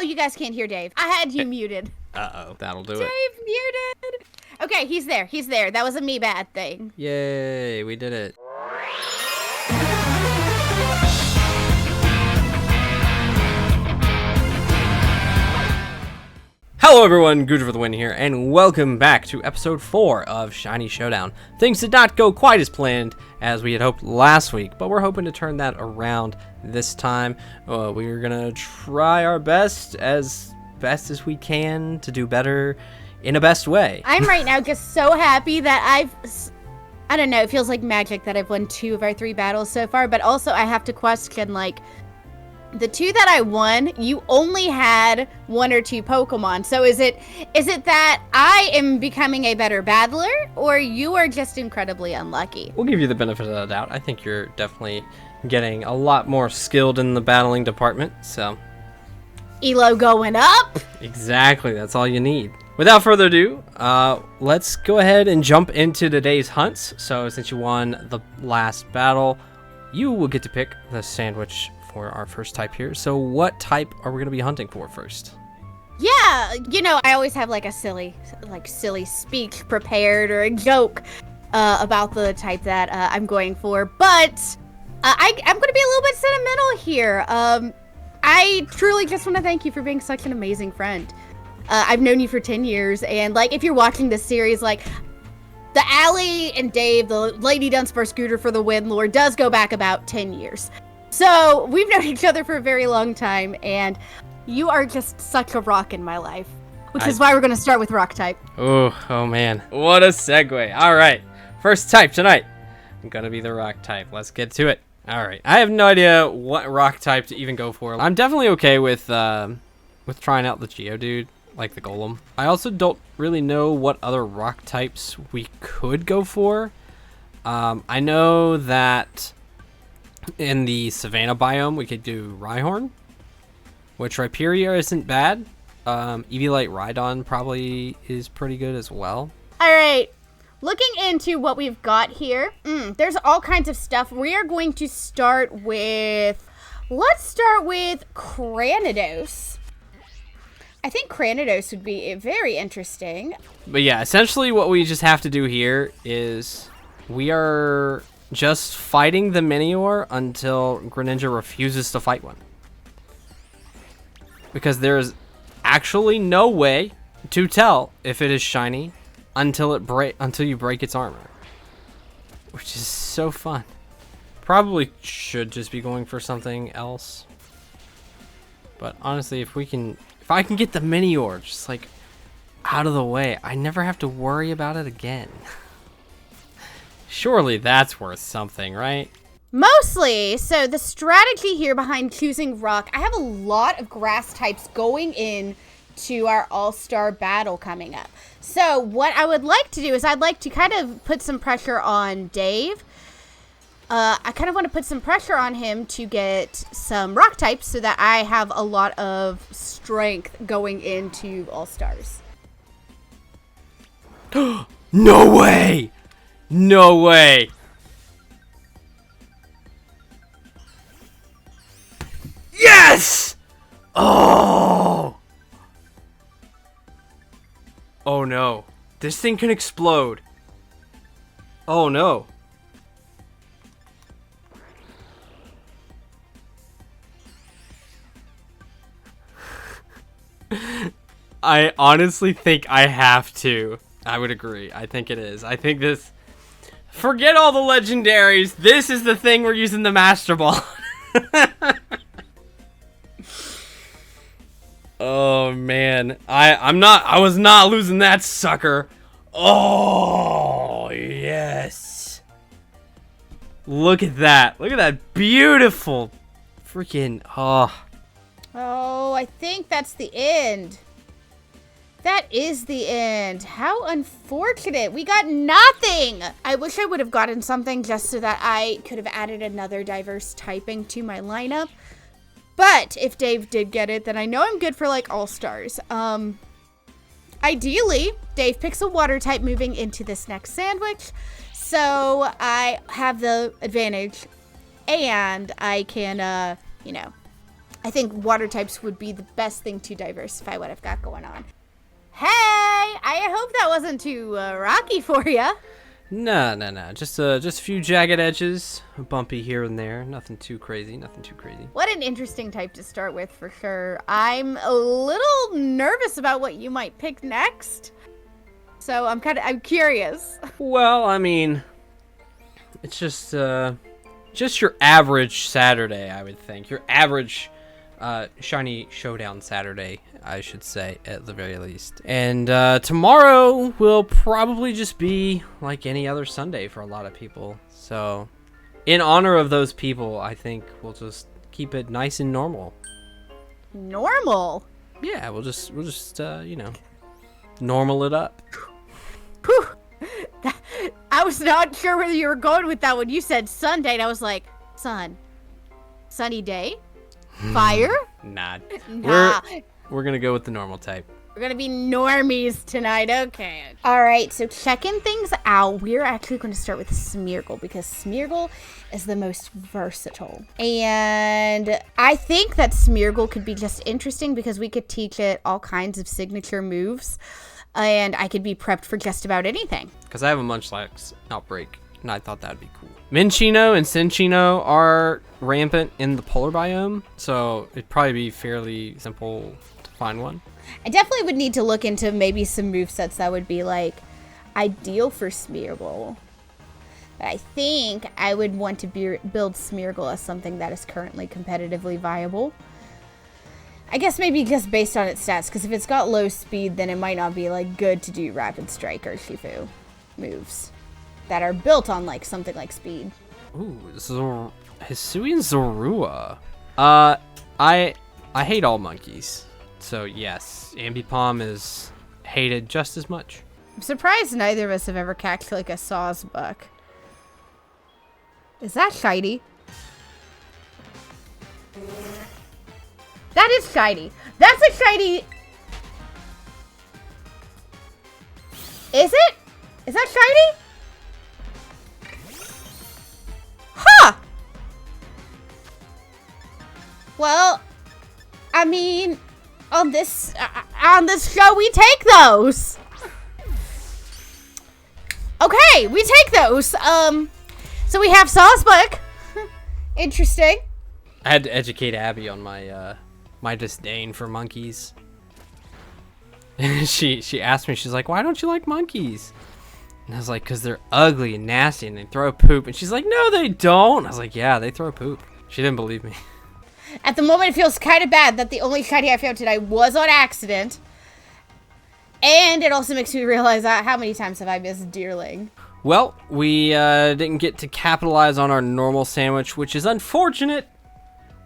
you guys can't hear Dave. I had you muted. Uh-oh, that'll do it. Dave muted. Okay, he's there. He's there. That was a me bad thing. Yay, we did it. Hello everyone, Goodra for the win here, and welcome back to episode 4 of Shiny Showdown. Things did not go quite as planned as we had hoped last week, but we're hoping to turn that around this time. We're gonna try our best as we can to do better in a best way. I'm right now just so happy that I don't know, it feels like magic that I've won 2 of our 3 battles so far, but also I have to question, like, the 2 that I won, you only had 1 or 2 Pokemon. So is it that I am becoming a better battler, or you are just incredibly unlucky? We'll give you the benefit of the doubt. I think you're definitely getting a lot more skilled in the battling department, so. Elo going up? Exactly, that's all you need. Without further ado, let's go ahead and jump into today's hunts. So since you won the last battle, you will get to pick the sandwich for our first type here. So what type are we going to be hunting for first? Yeah, you know, I always have like a silly speech prepared or a joke about the type that I'm going for, but I'm going to be a little bit sentimental here. I truly just want to thank you for being such an amazing friend. I've known you for 10 years, and like if you're watching this series, like the Allie and Dave, the LadyDunsparce Scooter for the win lore does go back about 10 years. So we've known each other for a very long time, and you are just such a rock in my life, which is why we're going to start with rock type. Oh man, what a segue. All right, first type tonight. I'm going to be the rock type. Let's get to it. All right, I have no idea what rock type to even go for. I'm definitely okay with trying out the Geodude, like the Golem. I also don't really know what other rock types we could go for. I know that in the Savannah biome, we could do Rhyhorn, which Rhyperior isn't bad. Eviolite Rhydon probably is pretty good as well. All right, looking into what we've got here, there's all kinds of stuff. We are going to start with, let's start with Cranidos. I think Cranidos would be very interesting. But yeah, essentially what we just have to do here is we are just fighting the Minior until Greninja refuses to fight one. Because there's actually no way to tell if it is shiny until you break its armor. Which is so fun. Probably should just be going for something else. But honestly, if I can get the Minior just like out of the way, I never have to worry about it again. Surely that's worth something, right? Mostly. So the strategy here behind choosing rock, I have a lot of grass types going in to our all-star battle coming up. So what I would like to do is I'd like to kind of put some pressure on Dave. I kind of want to put some pressure on him to get some rock types so that I have a lot of strength going into all-stars. No way! No way! Yes! Oh! Oh no. This thing can explode. Oh no. I honestly think I have to. I would agree. I think it is. I think this... Forget all the legendaries. This is the thing we're using the Master Ball. Oh man. I was not losing that sucker. Oh yes. Look at that. Look at that beautiful freaking Oh, I think that's the end. That is the end. How unfortunate. We got nothing. I wish I would have gotten something just so that I could have added another diverse typing to my lineup. But if Dave did get it, then I know I'm good for like all-stars. Ideally, Dave picks a water type moving into this next sandwich. So I have the advantage and I can, I I think water types would be the best thing to diversify what I've got going on. Hey, I hope that wasn't too rocky for you. No. Just a few jagged edges, bumpy here and there. Nothing too crazy. What an interesting type to start with, for sure. I'm a little nervous about what you might pick next. So I'm curious. Well, I mean, it's just your average Saturday, I would think. Your average Shiny Showdown Saturday, I should say, at the very least. And tomorrow will probably just be like any other Sunday for a lot of people. So, in honor of those people, I think we'll just keep it nice and normal. Normal? Yeah, we'll just normal it up. Whew. I was not sure where you were going with that when you said Sunday, and I was like, sunny day? Fire? Nah. Nah. We're gonna go with the normal type. We're gonna be normies tonight, okay. Alright, so checking things out, we're actually going to start with Smeargle, because Smeargle is the most versatile. And I think that Smeargle could be just interesting because we could teach it all kinds of signature moves, and I could be prepped for just about anything. Because I have a Munchlax outbreak, and I thought that'd be cool. Minccino and Cinccino are rampant in the polar biome, so it'd probably be fairly simple to find one. I definitely would need to look into maybe some movesets that would be like ideal for Smeargle. But I think I would want to build Smeargle as something that is currently competitively viable. I guess maybe just based on its stats, because if it's got low speed, then it might not be like good to do Rapid Strike or Shifu moves that are built on like something like speed. Ooh, Hisui and Zorua. I hate all monkeys. So yes, Ambipom is hated just as much. I'm surprised neither of us have ever catched like a Sawsbuck. Is that shiny? That is shiny. That's a shiny. Is it? Is that shiny? Huh. Well, I mean, on this show, we take those. Okay, we take those. So we have Sawsbuck. Interesting. I had to educate Abby on my my disdain for monkeys. she asked me, she's like, why don't you like monkeys? And I was like, because they're ugly and nasty and they throw poop. And she's like, no, they don't. I was like, yeah, they throw poop. She didn't believe me. At the moment, it feels kind of bad that the only shiny I found today was on accident. And it also makes me realize how many times have I missed Deerling. Well, we didn't get to capitalize on our normal sandwich, which is unfortunate.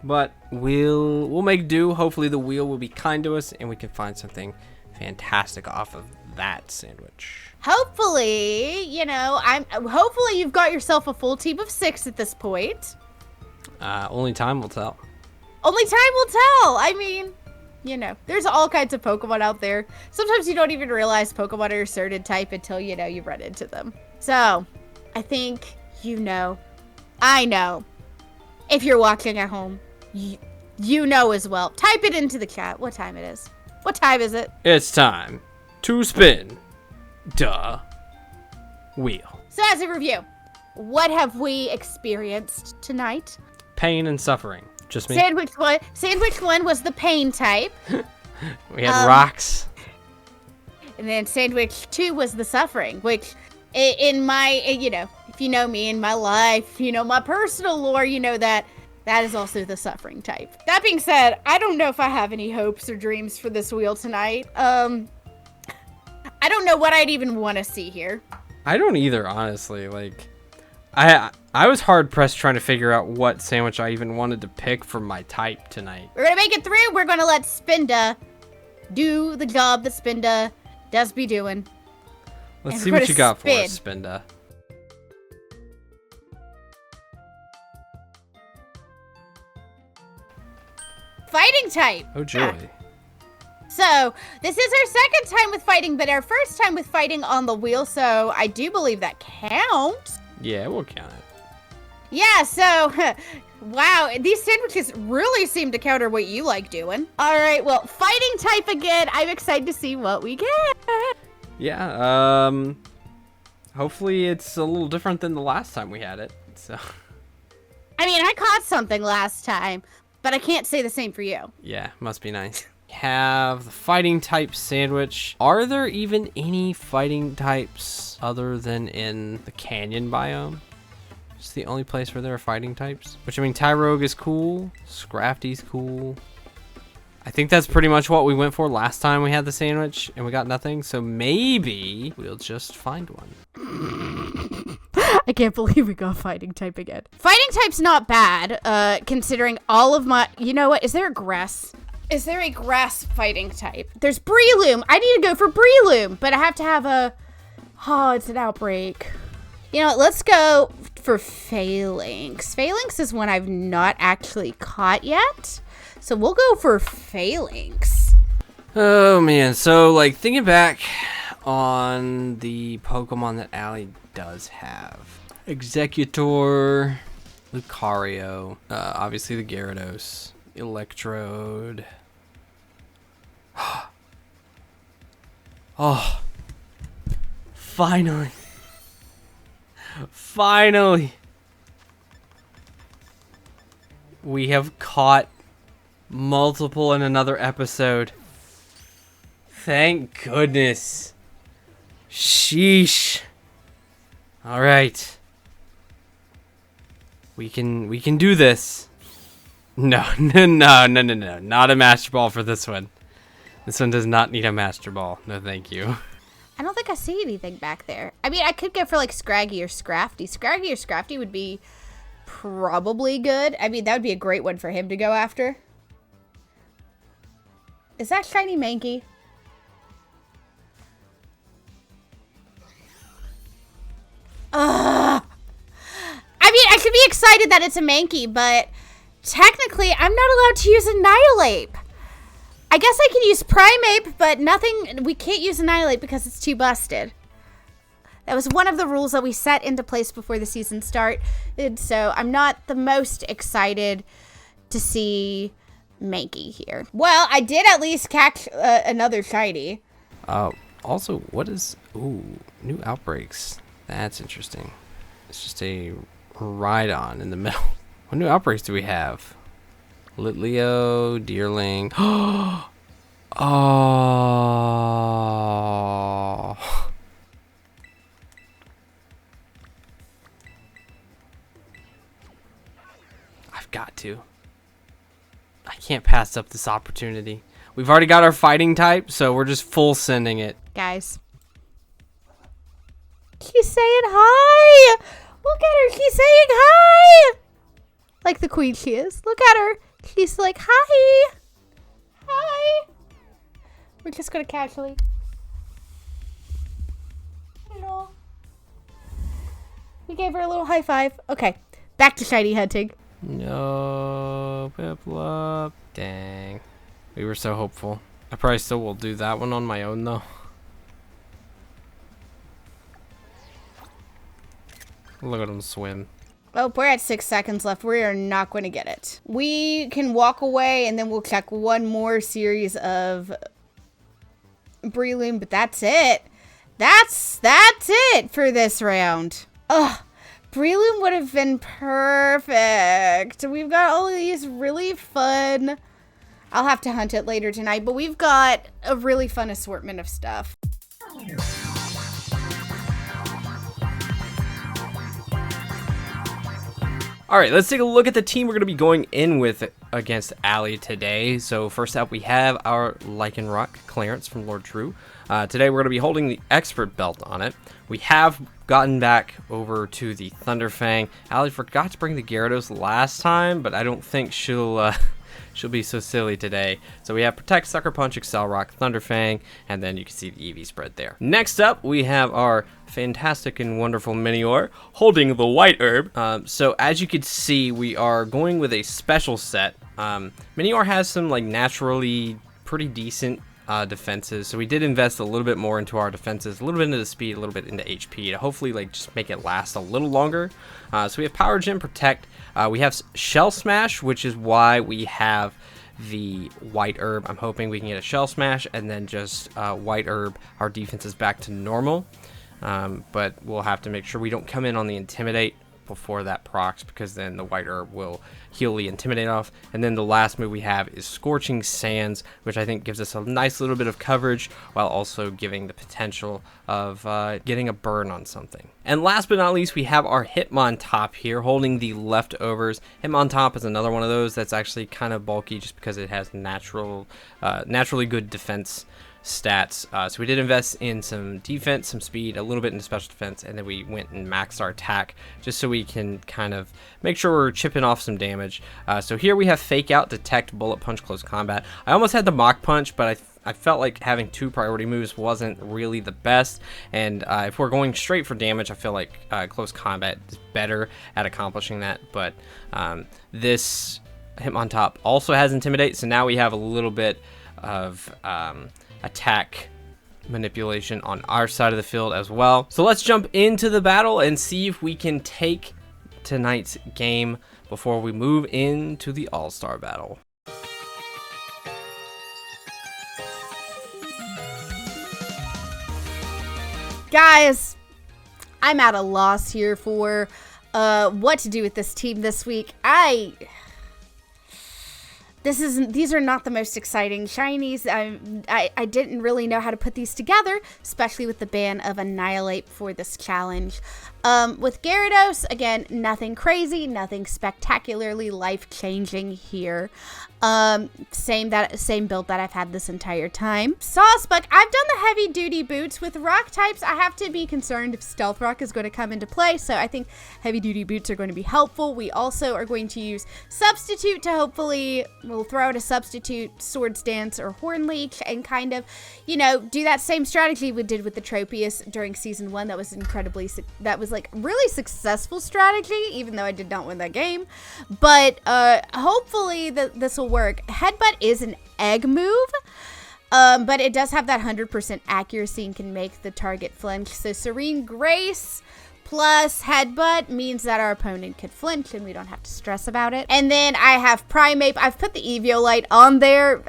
But we'll make do. Hopefully the wheel will be kind to us and we can find something fantastic off of that sandwich. Hopefully, hopefully you've got yourself a full team of 6 at this point. Only time will tell. Only time will tell. I mean, there's all kinds of Pokemon out there. Sometimes you don't even realize Pokemon are a certain type until, you run into them. So, I think I know. If you're watching at home, you know as well. Type it into the chat what time it is. What time is it? It's time to spin the wheel. So as a review, what have we experienced tonight? Pain and suffering. Just me. Sandwich one was the pain type. We had rocks. And then sandwich 2 was the suffering, which in my, if you know me in my life, my personal lore, that is also the suffering type. That being said, I don't know if I have any hopes or dreams for this wheel tonight. I don't know what I'd even want to see here. I don't either, honestly. Like, I was hard pressed trying to figure out what sandwich I even wanted to pick for my type tonight. We're gonna make it through. We're gonna let Spinda do the job that Spinda does be doing. Let's see what you got for us, Spinda. Fighting type. Oh joy. So, this is our second time with fighting, but our first time with fighting on the wheel, so I do believe that counts. Yeah, we'll count it. Yeah, so Wow, these sandwiches really seem to counter what you like doing. All right, well, fighting type again. I'm excited to see what we get. Yeah, hopefully it's a little different than the last time we had it, so. I mean, I caught something last time, but I can't say the same for you. Yeah, must be nice. Have the fighting type sandwich. Are there even any fighting types other than in the canyon biome? It's the only place where there are fighting types. Which, I mean, Tyrogue is cool. Scrafty's cool. I think that's pretty much what we went for last time we had the sandwich and we got nothing. So maybe we'll just find one. I can't believe we got fighting type again. Fighting type's not bad, considering all of my... You know what? Is there a grass? Is there a grass fighting type? There's Breloom. I need to go for Breloom, but I have to have a... Oh, it's an outbreak. You know what? Let's go for Phalanx. Phalanx is one I've not actually caught yet. So we'll go for Phalanx. Oh, man. So, like, thinking back on the Pokemon that Allie does have. Executor, Lucario, obviously the Gyarados, Electrode. Oh, finally. Finally. We have caught multiple in another episode. Thank goodness. Sheesh. All right. We can do this. No, not a Master Ball for this one. This one does not need a Master Ball. No, thank you. I don't think I see anything back there. I mean, I could go for like Scraggy or Scrafty. Scraggy or Scrafty would be probably good. I mean, that would be a great one for him to go after. Is that Shiny Mankey? I mean, I should be excited that it's a Mankey, but technically, I'm not allowed to use Annihilape. I guess I can use Primeape, but nothing. We can't use Annihilate because it's too busted. That was one of the rules that we set into place before the season started, so I'm not the most excited to see Mankey here. Well, I did at least catch another shiny. Also, what is... Ooh, new outbreaks. That's interesting. It's just a Rhydon in the middle. What new outbreaks do we have? Litleo, Deerling. Oh. I've got to. I can't pass up this opportunity. We've already got our fighting type, so we're just full sending it. Guys. She's saying hi. Look at her. She's saying hi. Like the queen she is. Look at her. She's like, hi. Hi. We're just going to casually. Hello. We gave her a little high five. Okay. Back to shiny hunting. No, Piplup. Dang. We were so hopeful. I probably still will do that one on my own, though. Look at him swim. Oh, we're at 6 seconds left. We are not going to get it. We can walk away, and then we'll check one more series of Breloom, but that's it. That's it for this round. Ugh. Breloom would have been perfect. We've got all of these really fun... I'll have to hunt it later tonight, but we've got a really fun assortment of stuff. All right, let's take a look at the team we're going to be going in with against Allie today. So first up, we have our Lycanroc Clarence from Lord True. Today, we're going to be holding the Expert Belt on it. We have gotten back over to the Thunderfang. Allie forgot to bring the Gyarados last time, but I don't think she'll be so silly today. So we have Protect, Sucker Punch, Excel Rock, Thunderfang, and then you can see the EV spread there. Next up, we have our fantastic and wonderful Minior holding the White Herb. So as you can see, we are going with a special set. Minior has some like naturally pretty decent defenses, so we did invest a little bit more into our defenses, a little bit into the speed, a little bit into HP to hopefully like just make it last a little longer. So we have Power Gem, Protect, we have Shell Smash, which is why we have the White Herb. I'm hoping we can get a Shell Smash and then just White Herb our defense is back to normal, but we'll have to make sure we don't come in on the Intimidate before that procs, because then the White Herb will heal the Intimidate off. And then the last move we have is Scorching Sands, which I think gives us a nice little bit of coverage while also giving the potential of getting a burn on something. And last but not least, we have our Hitmontop here holding the leftovers. Hitmontop is another one of those that's actually kind of bulky just because it has naturally good defense stats. So we did invest in some defense, some speed, a little bit into special defense, and then we went and maxed our attack just so we can kind of make sure we're chipping off some damage. So here we have Fake Out, Detect, Bullet Punch, Close Combat. I almost had the Mach Punch, but I felt like having 2 priority moves wasn't really the best, and if we're going straight for damage, I feel like Close Combat is better at accomplishing that. But this Hitmontop also has Intimidate, so now we have a little bit of attack manipulation on our side of the field as well. So let's jump into the battle and see if we can take tonight's game before we move into the All-Star battle. Guys, I'm at a loss here for what to do with this team this week. These are not the most exciting shinies. I didn't really know how to put these together, especially with the ban of Annihilate for this challenge. With Gyarados, again, nothing crazy, nothing spectacularly life-changing here. Same build that I've had this entire time. Saucebuck, I've done the heavy-duty boots. With rock types, I have to be concerned if Stealth Rock is going to come into play, so I think heavy-duty boots are going to be helpful. We also are going to use Substitute to hopefully, we'll throw out a Substitute, Swords Dance, or Horn Leech, and kind of, you know, do that same strategy we did with the Tropius during Season 1. That was like really successful strategy, even though I did not win that game. But hopefully this will work. Headbutt is an egg move, but it does have that 100% accuracy and can make the target flinch. So Serene Grace plus Headbutt means that our opponent could flinch and we don't have to stress about it. And then I have Primeape. I've put the Eviolite on there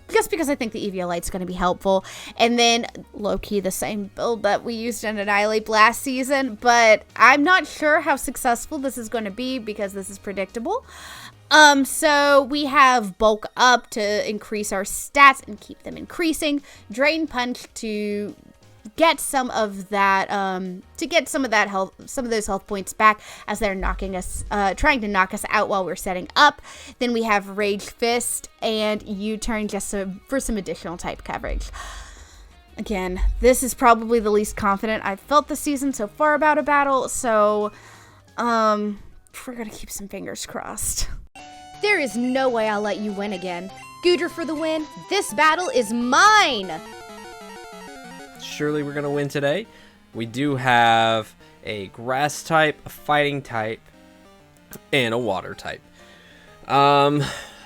just because I think the Eviolite's going to be helpful. And then low-key the same build that we used in Annihilate last season, but I'm not sure how successful this is going to be because this is predictable. So we have Bulk Up to increase our stats and keep them increasing. Drain Punch to get some of that health, some of those health points back as they're trying to knock us out while we're setting up. Then we have Rage Fist and U-Turn just for some additional type coverage. Again, this is probably the least confident I've felt this season so far about a battle, so we're gonna keep some fingers crossed. There is no way I'll let you win again. Goodra for the win. This battle is mine! Surely we're going to win today. We do have a grass type, a fighting type, and a water type.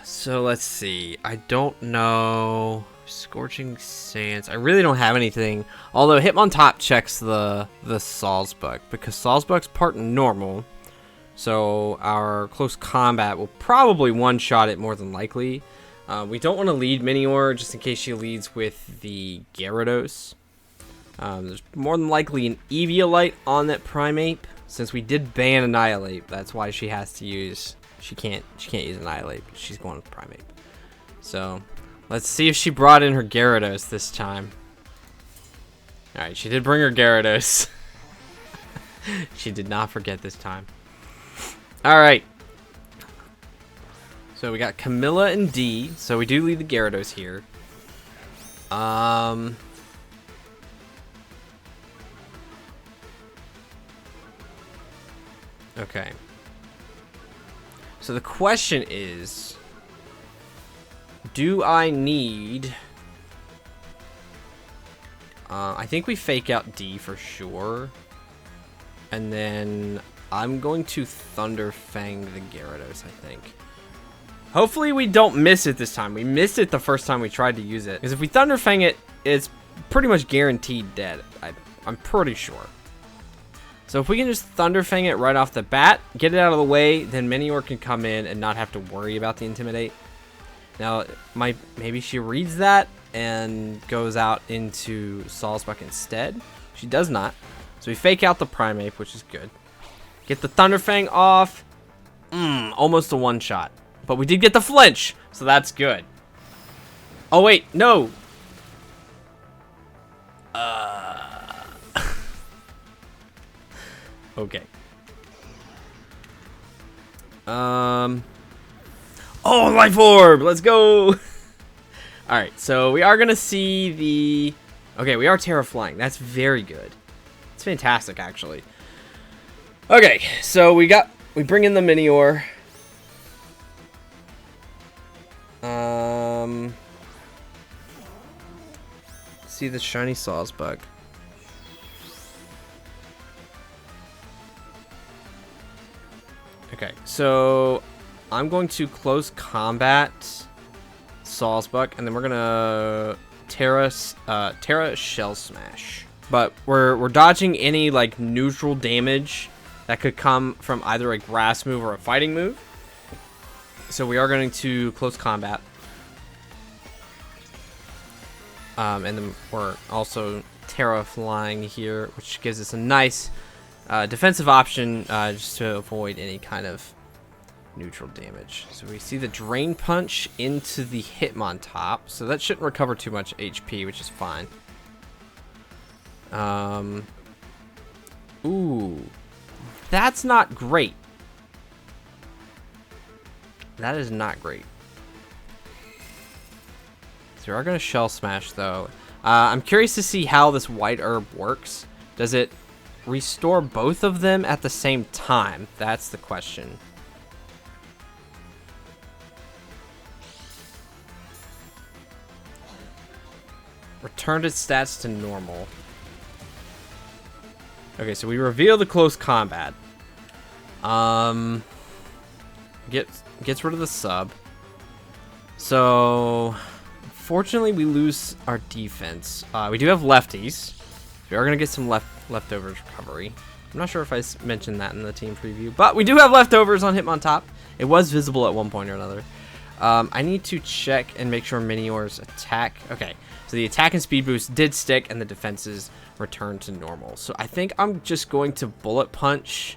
So let's see. I don't know. Scorching Sands. I really don't have anything. Although Hitmontop checks the Sawsbuck because Sawsbuck's part normal. So our close combat will probably one-shot it more than likely. We don't want to lead Minior just in case she leads with the Gyarados. There's more than likely an Eviolite on that Primeape. Since we did ban Annihilate, that's why she has to use... She can't use Annihilate, but she's going with Primeape. So, let's see if she brought in her Gyarados this time. Alright, she did bring her Gyarados. She did not forget this time. Alright. So we got Camilla and D. So we do lead the Gyarados here. Okay. So the question is, do I need... I think we fake out D for sure. And then I'm going to Thunder Fang the Gyarados, I think. Hopefully we don't miss it this time. We missed it the first time we tried to use it. Because if we Thunder Fang it, it's pretty much guaranteed dead. I'm pretty sure. So if we can just Thunder Fang it right off the bat, get it out of the way, then Minior can come in and not have to worry about the Intimidate. Now, maybe she reads that and goes out into Sawsbuck instead. She does not. So we fake out the Primeape, which is good. Get the Thunder Fang off. Almost a one-shot. But we did get the flinch, so that's good. Oh, wait, no. Okay. Oh, Life Orb! Let's go! Alright, so we are gonna see the... Okay, we are Terra Flying. That's very good. It's fantastic, actually. Okay, so we bring in the Minior. See the shiny Sawsbuck. Okay, so I'm going to close combat Sawsbuck, and then we're gonna Terra Shell Smash. But we're dodging any like neutral damage that could come from either a grass move or a fighting move. So we are going to close combat. And then we're also Terra Flying here, which gives us a nice defensive option just to avoid any kind of neutral damage. So we see the Drain Punch into the Hitmontop, so that shouldn't recover too much HP, which is fine. Ooh, that's not great. That is not great. So we are going to Shell Smash, though. I'm curious to see how this White Herb works. Does it restore both of them at the same time? That's the question. Returned its stats to normal. Okay, so we reveal the close combat. Gets rid of the sub. So, fortunately, we lose our defense. We do have lefties. We are going to get some leftovers recovery. I'm not sure if I mentioned that in the team preview, but we do have leftovers on Hitmontop. It was visible at one point or another. I need to check and make sure Minior's attack... Okay, so the attack and speed boost did stick, and the defenses returned to normal. So I think I'm just going to Bullet Punch...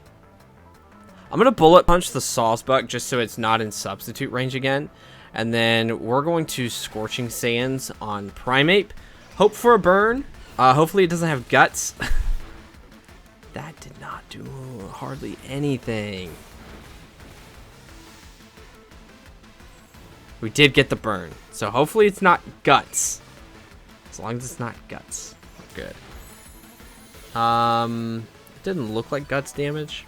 I'm going to Bullet Punch the Sawsbuck just so it's not in substitute range again. And then we're going to Scorching Sands on Primeape. Hope for a burn. Hopefully it doesn't have guts. That did not do hardly anything. We did get the burn. So hopefully it's not guts. As long as it's not guts. We're good. It didn't look like guts damage.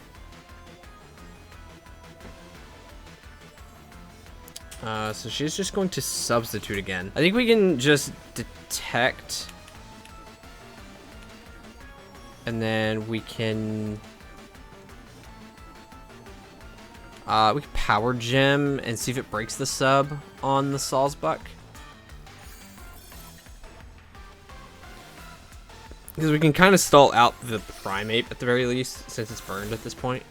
So she's just going to substitute again. I think we can just detect. And then we can power gem and see if it breaks the sub on the Sawsbuck. Because we can kind of stall out the Primeape at the very least, since it's burned at this point.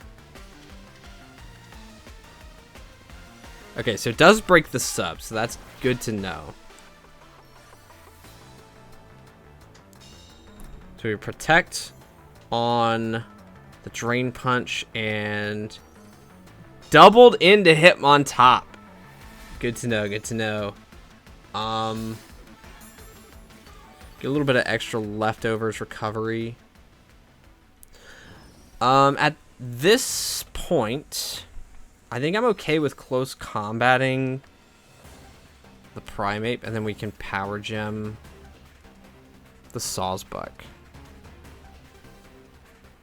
Okay, so it does break the sub, so that's good to know. So we protect on the Drain Punch and doubled into Hitmontop. Good to know, good to know. Get a little bit of extra leftovers recovery. At this point, I think I'm okay with close combating the Primeape, and then we can power gem the Sawsbuck.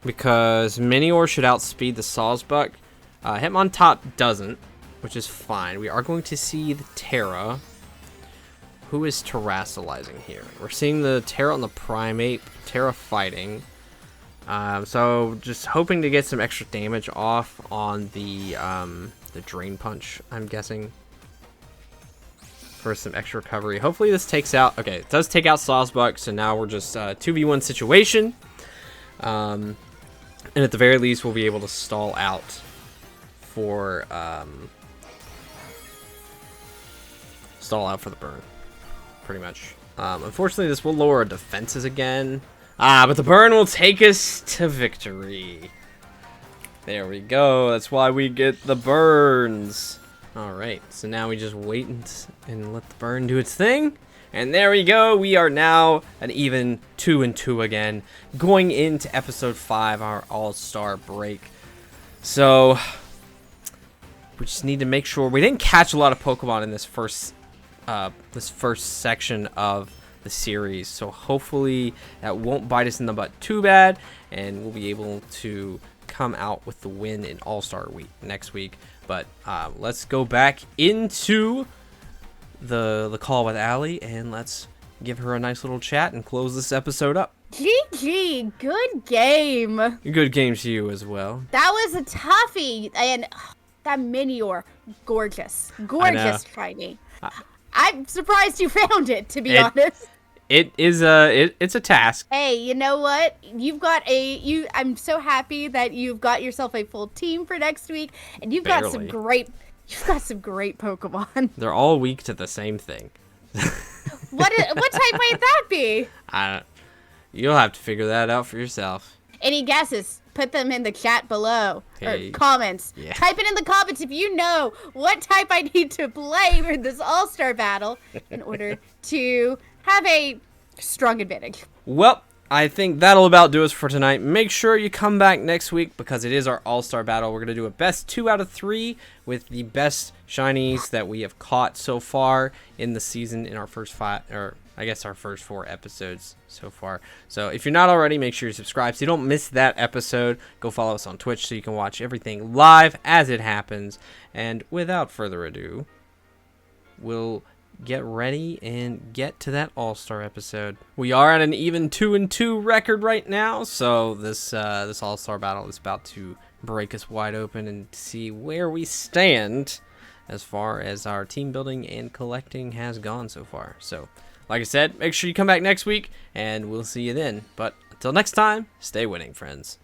Because Minior should outspeed the Sawsbuck. Hitmontop doesn't, which is fine. We are going to see the Terra. Who is terrasilizing here? We're seeing the Terra on the Primeape. Terra fighting. So just hoping to get some extra damage off on the Drain Punch, I'm guessing. for some extra recovery. Hopefully this takes out... Okay, it does take out Sawsbuck, so now we're just 2v1 situation. And at the very least, we'll be able to stall out for... the burn, pretty much. Unfortunately, this will lower our defenses again. But the burn will take us to victory. There we go. That's why we get the burns. Alright, so now we just wait and let the burn do its thing. And there we go. We are now an even 2-2 again, going into episode 5, our all-star break. So we just need to make sure we didn't catch a lot of Pokemon in this first section of the series, so hopefully that won't bite us in the butt too bad, and we'll be able to come out with the win in All-Star Week next week. But let's go back into the call with Allie, and let's give her a nice little chat and close this episode up. GG, good game. Good game to you as well. That was a toughie, and that Minior, gorgeous, shiny. I'm surprised you found it, to be honest. It's a task. Hey, you know what? I'm so happy that you've got yourself a full team for next week, and you've got some great Pokemon. They're all weak to the same thing. What type might that be? You'll have to figure that out for yourself. Any guesses? Put them in the chat below, hey. or comments. Yeah. Type it in the comments if you know what type I need to play for this all-star battle in order to have a strong advantage. Well, I think that'll about do us for tonight. Make sure you come back next week because it is our all-star battle. We're going to do a best 2 out of 3 with the best shinies that we have caught so far in the season in our first 5, or I guess our first 4 episodes so far. So if you're not already, make sure you subscribe so you don't miss that episode. Go follow us on Twitch so you can watch everything live as it happens. And without further ado, we'll get ready and get to that all-star episode. We are at an even 2-2 record right now, so this all-star battle is about to break us wide open and see where we stand as far as our team building and collecting has gone so far. So like I said, make sure you come back next week, and we'll see you then. But until next time, stay winning, friends.